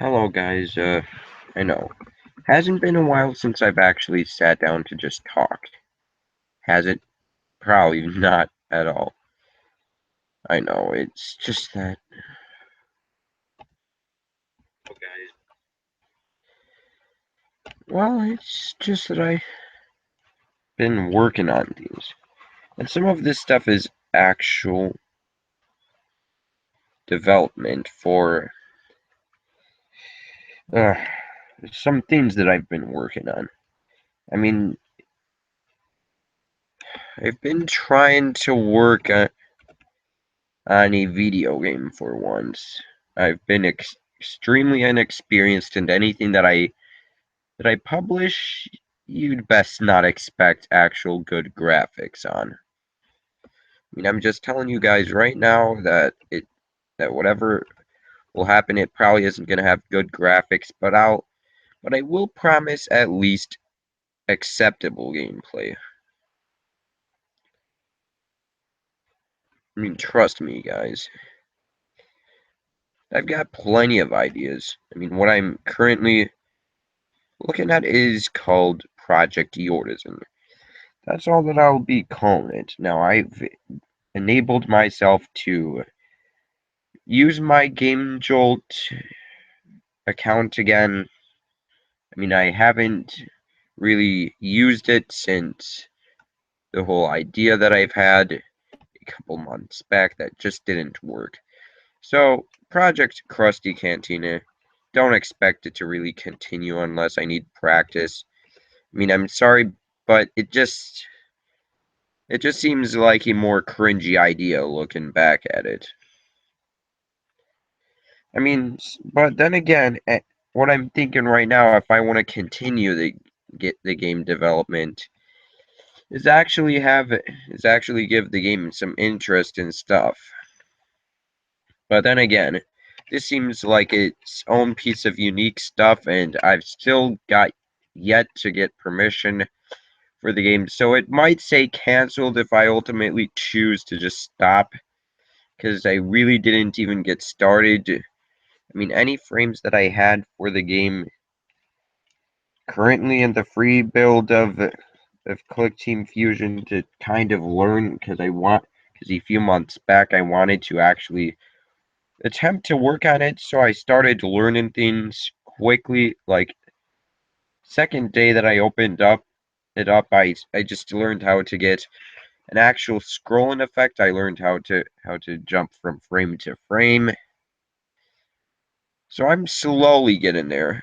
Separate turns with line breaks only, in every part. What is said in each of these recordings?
Hello, guys. I know. Hasn't been a while since I've actually sat down to just talk. Has it? Probably not at all. I know. It's just that. Oh, guys. Well, it's just that I've been working on these. And some of this stuff is actual development for uh, some things that I've been working on. I mean, I've been trying to work on a video game for once. I've been extremely inexperienced in anything that I publish. You'd best not expect actual good graphics on. I mean, I'm just telling you guys right now that whatever will happen, it probably isn't gonna have good graphics, but I will promise at least acceptable gameplay. I mean, trust me, guys. I've got plenty of ideas. I mean, what I'm currently looking at is called Project Yortusin. That's all that I'll be calling it. Now, I've enabled myself to use my Game Jolt account again. I mean, I haven't really used it since the whole idea that I've had a couple months back that just didn't work. So, Project Krusty Cantina, don't expect it to really continue unless I need practice. I mean, I'm sorry, but it just seems like a more cringy idea looking back at it. I mean, but then again, what I'm thinking right now, if I want to continue the game development, is actually give the game some interest and stuff. But then again, this seems like its own piece of unique stuff, and I've still got yet to get permission for the game, so it might say canceled if I ultimately choose to just stop, because I really didn't even get started. I mean, any frames that I had for the game currently in the free build of Click Team Fusion to kind of learn because a few months back I wanted to actually attempt to work on it, so I started learning things quickly. Like second day that I opened up, I just learned how to get an actual scrolling effect. I learned how to jump from frame to frame. So I'm slowly getting there.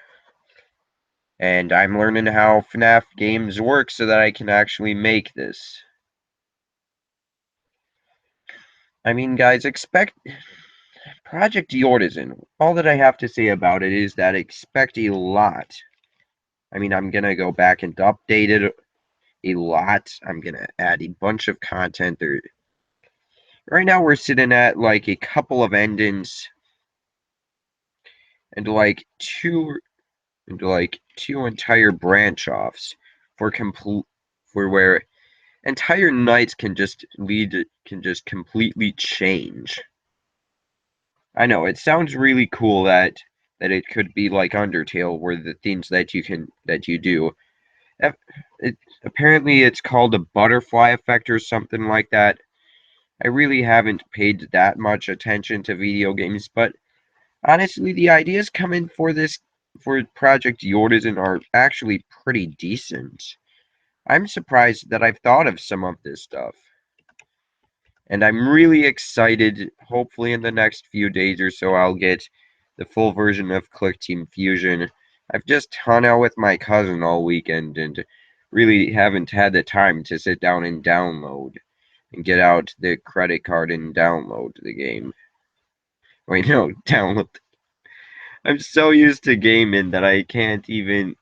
And I'm learning how FNAF games work so that I can actually make this. I mean, guys, expect Project Yortisan. All that I have to say about it is that expect a lot. I mean, I'm gonna go back and update it a lot. I'm gonna add a bunch of content. Right now, we're sitting at like a couple of endings and two entire branch offs for complete for where entire nights can just completely change. I know it sounds really cool that it could be like Undertale, where the things that you do. It, apparently, it's called a butterfly effect or something like that. I really haven't paid that much attention to video games, but honestly, the ideas coming for Project Yortisan are actually pretty decent. I'm surprised that I've thought of some of this stuff. And I'm really excited. Hopefully, in the next few days or so, I'll get the full version of Click Team Fusion. I've just hung out with my cousin all weekend and really haven't had the time to sit down and download and get out the credit card and download the game. Wait, no, download. I'm so used to gaming that I can't even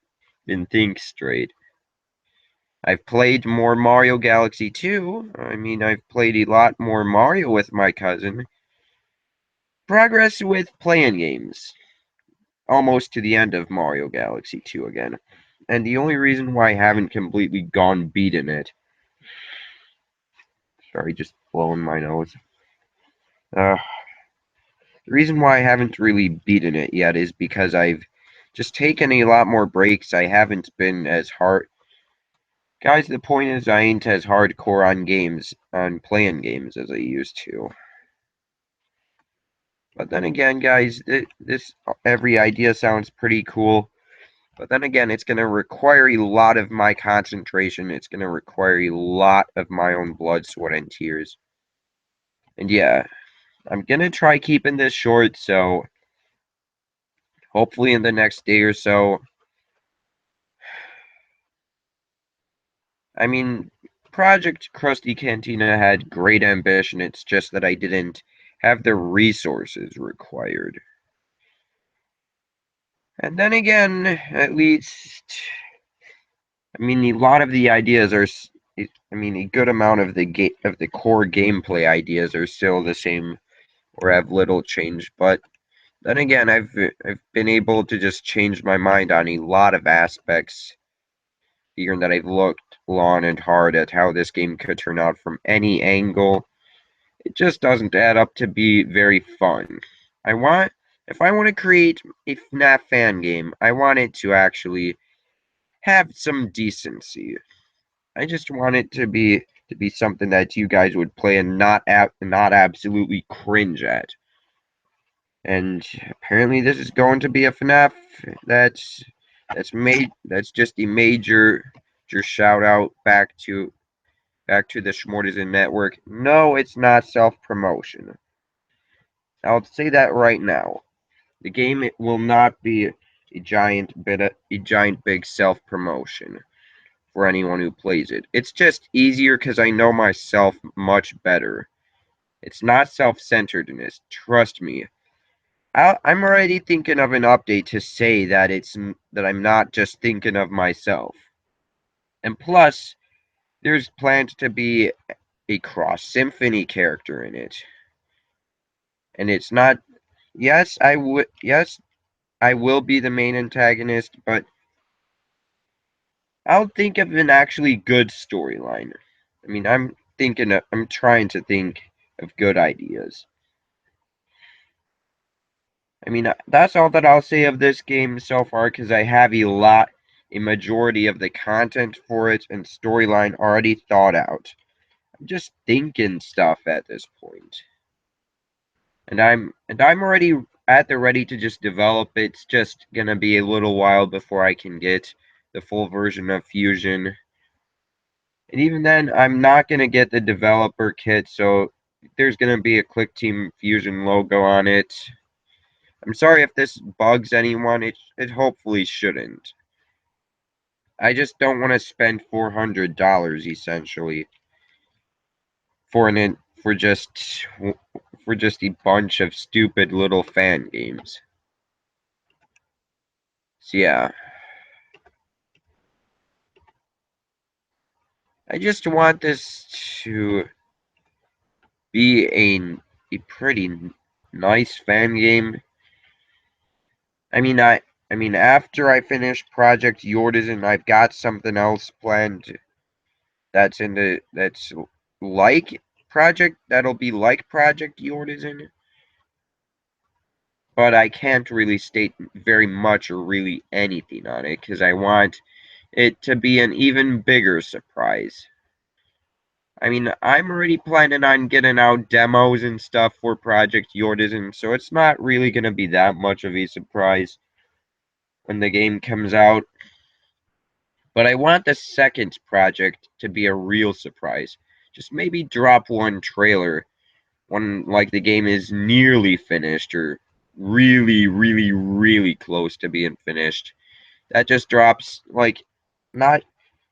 think straight. I've played more Mario Galaxy 2. I mean, I've played a lot more Mario with my cousin. Progress with playing games. Almost to the end of Mario Galaxy 2 again. And the only reason why I haven't completely gone beaten it. Sorry, just blowing my nose. Uh, The reason why I haven't really beaten it yet is because I've just taken a lot more breaks. I haven't been as hard. Guys, the point is I ain't as hardcore on playing games as I used to. But then again, guys, this every idea sounds pretty cool. But then again, it's going to require a lot of my concentration. It's going to require a lot of my own blood, sweat, and tears. And yeah, I'm going to try keeping this short, so hopefully in the next day or so. I mean, Project Krusty Cantina had great ambition. It's just that I didn't have the resources required. And then again, at least, I mean, a lot of the ideas are. I mean, a good amount of the core gameplay ideas are still the same or have little change. But then again, I've been able to just change my mind on a lot of aspects, figuring that I've looked long and hard at how this game could turn out from any angle. It just doesn't add up to be very fun. I want if I want to create a FNAF fan game, I want it to actually have some decency. I just want it to be something that you guys would play and not absolutely cringe at. And apparently this is going to be a FNAF that's that's just a major shout out back to the Schmortisan Network. No, it's not self promotion. I'll say that right now. The game will not be a giant big self promotion for anyone who plays it. It's just easier because I know myself much better. It's not self-centeredness. Trust me. I'm already thinking of an update to say that that I'm not just thinking of myself. And plus, there's planned to be a cross symphony character in it. And it's not. Yes, I will be the main antagonist, but I'll think of an actually good storyline. I mean, I'm trying to think of good ideas. I mean, that's all that I'll say of this game so far because I have a majority of the content for it and storyline already thought out. I'm just thinking stuff at this point. And I'm already at the ready to just develop. It's just gonna be a little while before I can get the full version of Fusion. And even then, I'm not gonna get the developer kit, so there's gonna be a Click Team Fusion logo on it. I'm sorry if this bugs anyone. It hopefully shouldn't. I just don't want to spend $400 essentially for an for just a bunch of stupid little fan games. So yeah, I just want this to be a pretty nice fan game. I mean, I mean, after I finish Project Yortusin, I've got something else planned that's like that'll be like Project Yortusin, but I can't really state very much or really anything on it because I want it to be an even bigger surprise. I mean, I'm already planning on getting out demos and stuff for Project Yortusin, so it's not really going to be that much of a surprise when the game comes out. But I want the second project to be a real surprise. Just maybe drop one trailer when like the game is nearly finished or really close to being finished. That just drops like not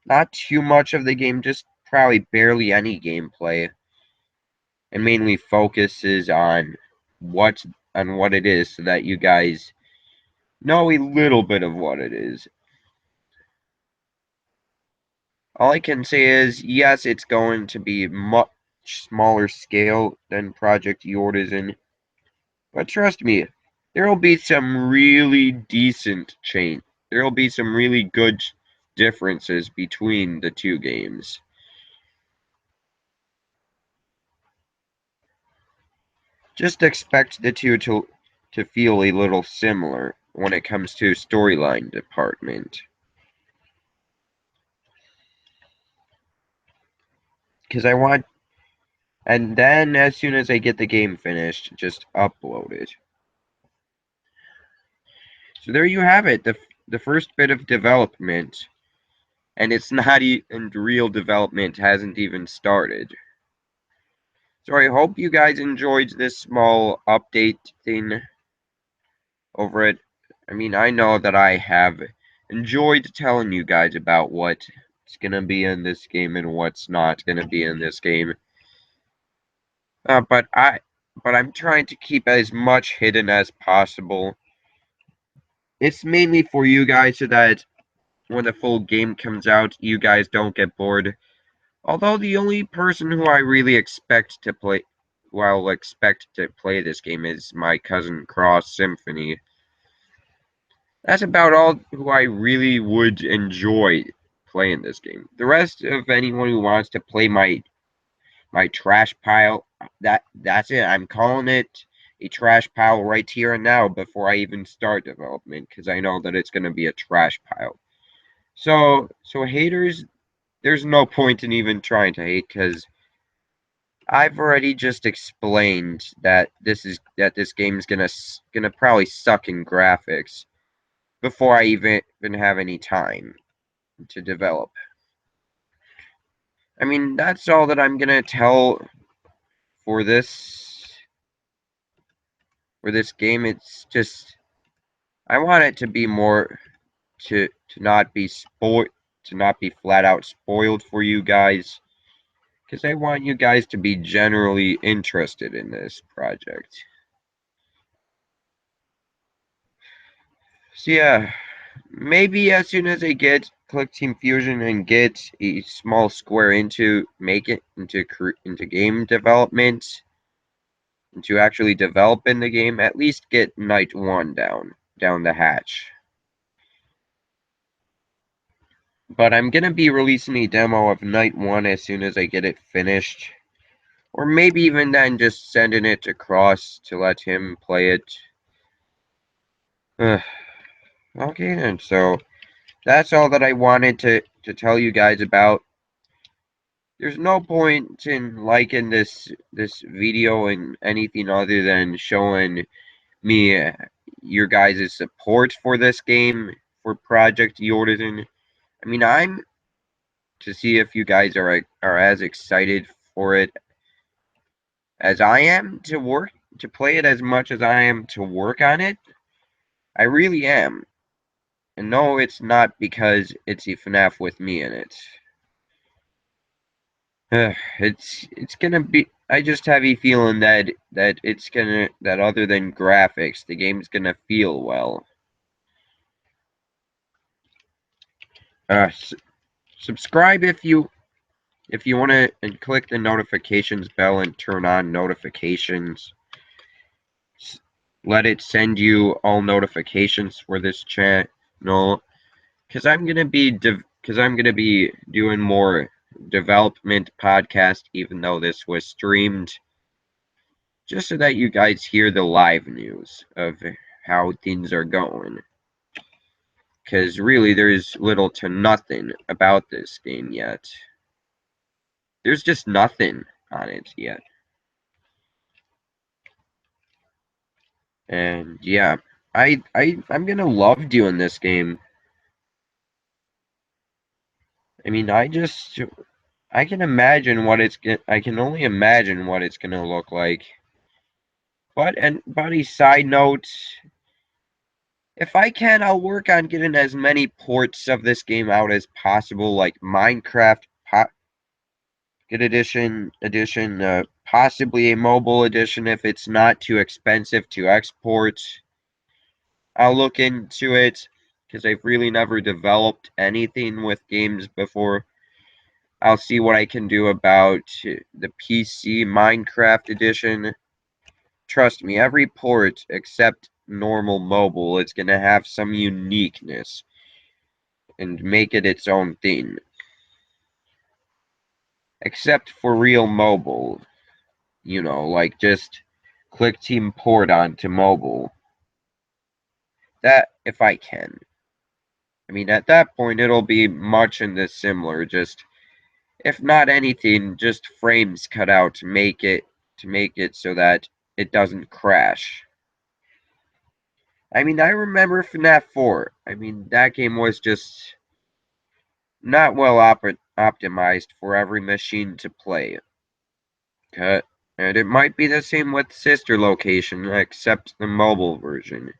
not too much of the game, just probably barely any gameplay, and mainly focuses what what it is so that you guys know a little bit of what it is. All I can say is, yes, it's going to be much smaller scale than Project Yortusin, but trust me, there will be some really decent change. There will be some really good differences between the two games. Just expect the two to feel a little similar when it comes to storyline department. Because I want, and then as soon as I get the game finished, just upload it. So there you have it, the first bit of development, and it's not and real development hasn't even started. So I hope you guys enjoyed this small update thing over it. I mean, I know that I have enjoyed telling you guys about what's gonna be in this game and what's not gonna be in this game. But I'm trying to keep as much hidden as possible. It's mainly for you guys so that when the full game comes out, you guys don't get bored. Although the only person who I really expect to play, who I'll expect to play this game is my cousin Cross Symphony. That's about all who I really would enjoy playing this game. The rest of anyone who wants to play my trash pile, that's it. I'm calling it a trash pile right here and now before I even start development because I know that it's going to be a trash pile. So haters, there's no point in even trying to hate because I've already just explained that this game is gonna probably suck in graphics before I even have any time to develop. I mean, that's all that I'm gonna tell for this game. It's just I want it to be more to not be spoiled to not be flat out spoiled for you guys because I want you guys to be generally interested in this project. So yeah, maybe as soon as I get click Team Fusion and get a small square into make it into game development, into actually developing the game, at least get night one down the hatch. But I'm gonna be releasing a demo of night one as soon as I get it finished. Or maybe even then just sending it to Cross to let him play it. Okay then, so that's all that I wanted to tell you guys about. There's no point in liking this video and anything other than showing me your guys' support for this game for Project Yortusin. I mean, I'm to see if you guys are as excited for it as I am to play it as much as I am to work on it. I really am. And no, it's not because it's a FNAF with me in it. It's gonna be. I just have a feeling that it's gonna that other than graphics, the game's gonna feel well. Subscribe if you want to, and click the notifications bell and turn on notifications. Let it send you all notifications for this channel, because I'm gonna be doing more development podcast, even though this was streamed, just so that you guys hear the live news of how things are going. Because really, there's little to nothing about this game yet. There's just nothing on it yet. And yeah, I'm gonna love doing this game. I mean, I can imagine what I can only imagine what it's gonna look like. But a side note, if I can, I'll work on getting as many ports of this game out as possible, like Minecraft Pocket Edition, possibly a mobile edition if it's not too expensive to export. I'll look into it because I've really never developed anything with games before. I'll see what I can do about the PC Minecraft edition. Trust me, every port except normal mobile is going to have some uniqueness and make it its own thing. Except for real mobile, like just Click Team port onto mobile. That, if I can. I mean, at that point, it'll be much in the similar, just, if not anything, just frames cut out to make it so that it doesn't crash. I mean, I remember FNAF 4. I mean, that game was just not well optimized for every machine to play. And it might be the same with Sister Location, except the mobile version.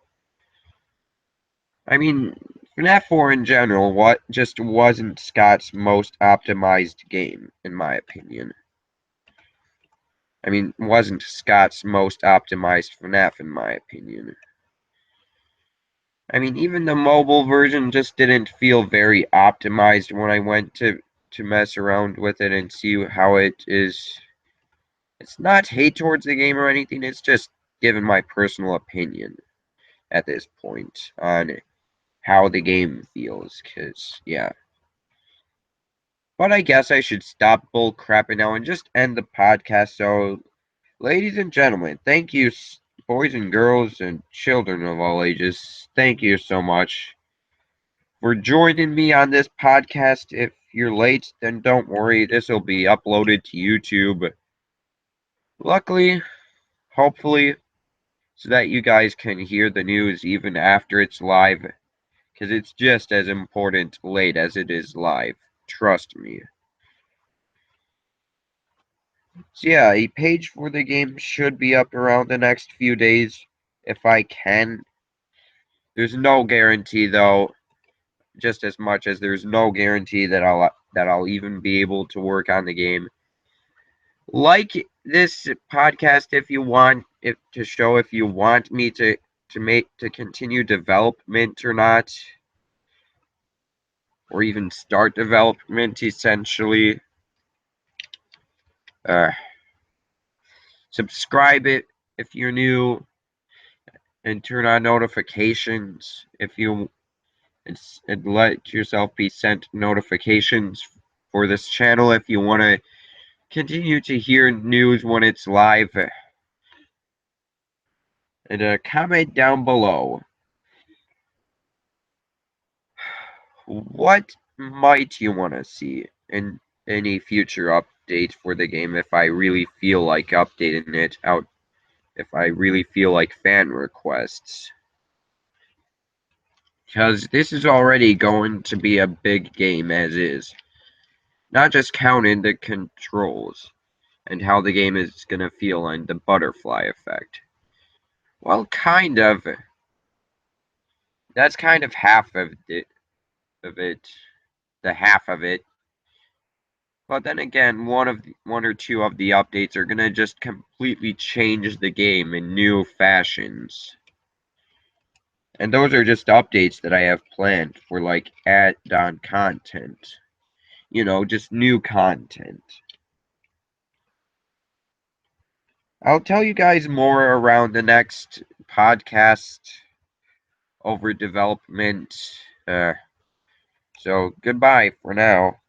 I mean, FNAF 4 in general just wasn't Scott's most optimized game, in my opinion. I mean, wasn't Scott's most optimized FNAF, in my opinion. I mean, even the mobile version just didn't feel very optimized when I went to mess around with it and see how it is. It's not hate towards the game or anything, it's just given my personal opinion at this point on how the game feels, because, yeah. But I guess I should stop bull crapping now and just end the podcast. So, ladies and gentlemen, thank you, boys and girls and children of all ages. Thank you so much for joining me on this podcast. If you're late, then don't worry. This will be uploaded to YouTube. Luckily, hopefully, so that you guys can hear the news even after it's live, because it's just as important late as it is live. Trust me. So yeah, a page for the game should be up around the next few days, if I can. There's no guarantee though, just as much as there's no guarantee that I'll even be able to work on the game. Like this podcast if you want it to show if you want me to continue development or not, or even start development essentially. Uh, Subscribe it if you're new, and turn on notifications if you and let yourself be sent notifications for this channel if you want to continue to hear news when it's live. And comment down below, what might you want to see in any future update for the game if I really feel like updating it out, if I really feel like fan requests. Because this is already going to be a big game as is. Not just counting the controls and how the game is going to feel and the butterfly effect. Well, kind of. That's kind of half of it. The half of it. But then again, one or two of the updates are going to just completely change the game in new fashions. And those are just updates that I have planned for, like, add-on content. You know, just new content. I'll tell you guys more around the next podcast over development. So goodbye for now.